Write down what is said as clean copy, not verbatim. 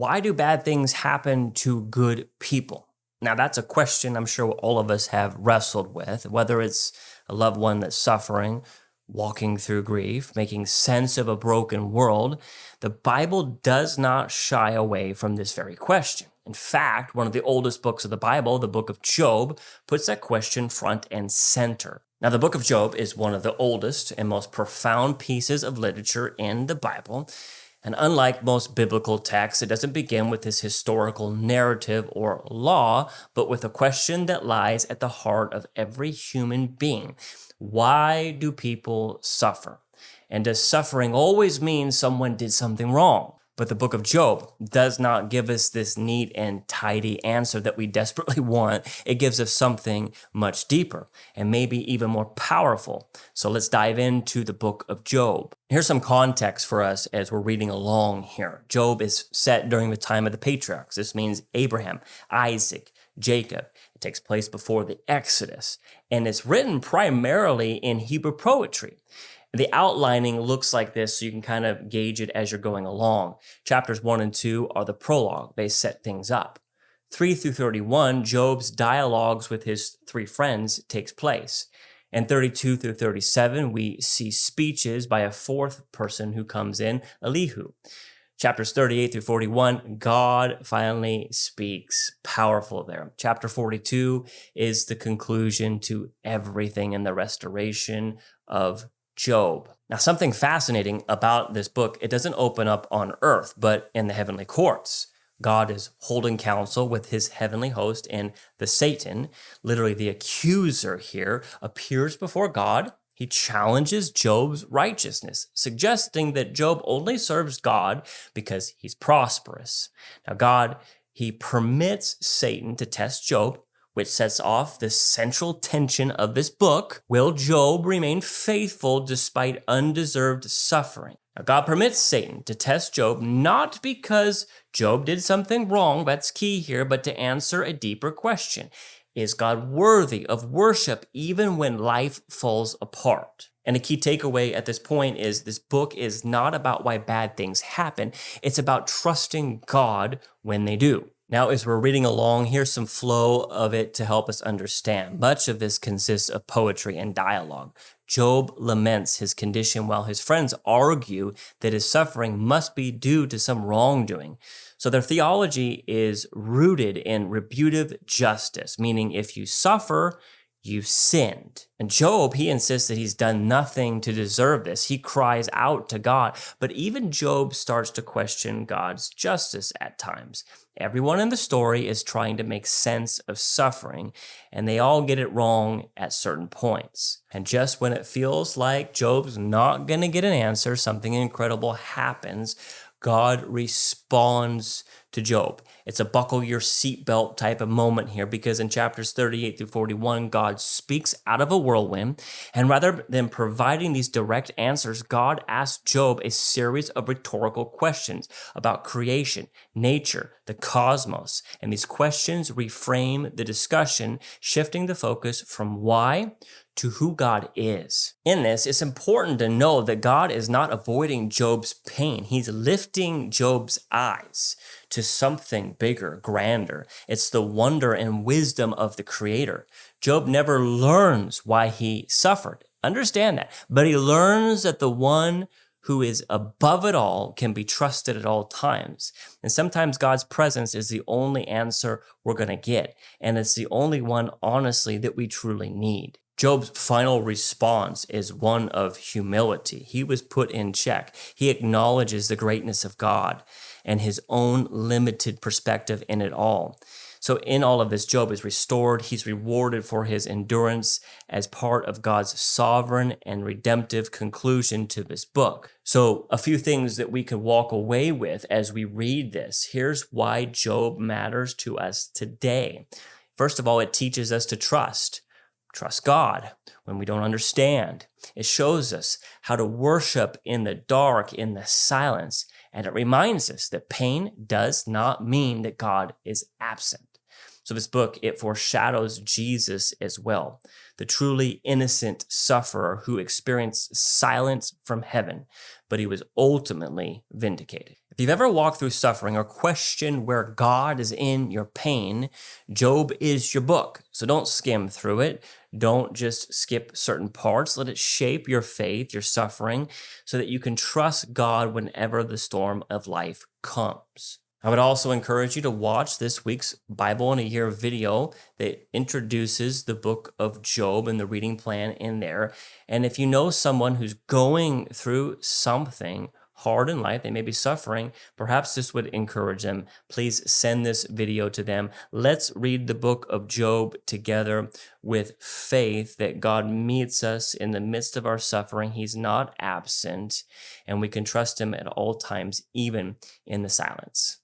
Why do bad things happen to good people? Now, that's a question I'm sure all of us have wrestled with, whether it's a loved one that's suffering, walking through grief, making sense of a broken world. The Bible does not shy away from this very question. In fact, one of the oldest books of the Bible, the book of Job, puts that question front and center. Now, the book of Job is one of the oldest and most profound pieces of literature in the Bible. And unlike most biblical texts, it doesn't begin with this historical narrative or law, but with a question that lies at the heart of every human being. Why do people suffer? And does suffering always mean someone did something wrong? But the book of Job does not give us this neat and tidy answer that we desperately want. It gives us something much deeper and maybe even more powerful. So let's dive into the book of Job. Here's some context for us as we're reading along here. Job is set during the time of the patriarchs. This means Abraham, Isaac, Jacob. It takes place before the Exodus, and it's written primarily in Hebrew poetry. The outlining looks like this, so you can kind of gauge it as you're going along. Chapters 1 and 2 are the prologue. They set things up. 3 through 31, Job's dialogues with his three friends takes place. And 32 through 37, we see speeches by a fourth person who comes in, Elihu. Chapters 38 through 41, God finally speaks. Powerful there. Chapter 42 is the conclusion to everything in the restoration of Job. Now, something fascinating about this book, it doesn't open up on earth, but in the heavenly courts. God is holding counsel with his heavenly host, and the Satan, literally the accuser here, appears before God. He challenges Job's righteousness, suggesting that Job only serves God because he's prosperous. Now, God, he permits Satan to test Job, which sets off the central tension of this book. Will Job remain faithful despite undeserved suffering? Now, God permits Satan to test Job not because Job did something wrong, that's key here, but to answer a deeper question. Is God worthy of worship even when life falls apart? And a key takeaway at this point is this book is not about why bad things happen. It's about trusting God when they do. Now, as we're reading along, here's some flow of it to help us understand. Much of this consists of poetry and dialogue. Job laments his condition while his friends argue that his suffering must be due to some wrongdoing. So their theology is rooted in retributive justice, meaning if you suffer, you've sinned. And Job, he insists that he's done nothing to deserve this. He cries out to God. But even Job starts to question God's justice at times. Everyone in the story is trying to make sense of suffering, and they all get it wrong at certain points. And just when it feels like Job's not going to get an answer, something incredible happens. God responds to Job. It's a buckle your seatbelt type of moment here, because in chapters 38 through 41, God speaks out of a whirlwind, and rather than providing these direct answers, God asks Job a series of rhetorical questions about creation, nature, the cosmos, and these questions reframe the discussion, shifting the focus from why to who God is. In this, it's important to know that God is not avoiding Job's pain. He's lifting Job's eyes to something bigger, grander. It's the wonder and wisdom of the Creator. Job never learns why he suffered. Understand that. But he learns that the one who is above it all can be trusted at all times. And sometimes God's presence is the only answer we're going to get. And it's the only one, honestly, that we truly need. Job's final response is one of humility. He was put in check. He acknowledges the greatness of God and his own limited perspective in it all. So in all of this, Job is restored. He's rewarded for his endurance as part of God's sovereign and redemptive conclusion to this book. So a few things that we could walk away with as we read this. Here's why Job matters to us today. First of all, it teaches us to trust. Trust God when we don't understand. It shows us how to worship in the dark, in the silence, and it reminds us that pain does not mean that God is absent. So this book, it foreshadows Jesus as well, the truly innocent sufferer who experienced silence from heaven, but he was ultimately vindicated. If If you've ever walked through suffering or questioned where God is in your pain, Job is your book. So don't skim through it. Don't just skip certain parts. Let it shape your faith, your suffering, so that you can trust God whenever the storm of life comes. I would also encourage you to watch this week's Bible in a Year video that introduces the book of Job and the reading plan in there. And if you know someone who's going through something hard in life, they may be suffering, perhaps this would encourage them. Please send this video to them. Let's read the book of Job together with faith that God meets us in the midst of our suffering. He's not absent, and we can trust him at all times, even in the silence.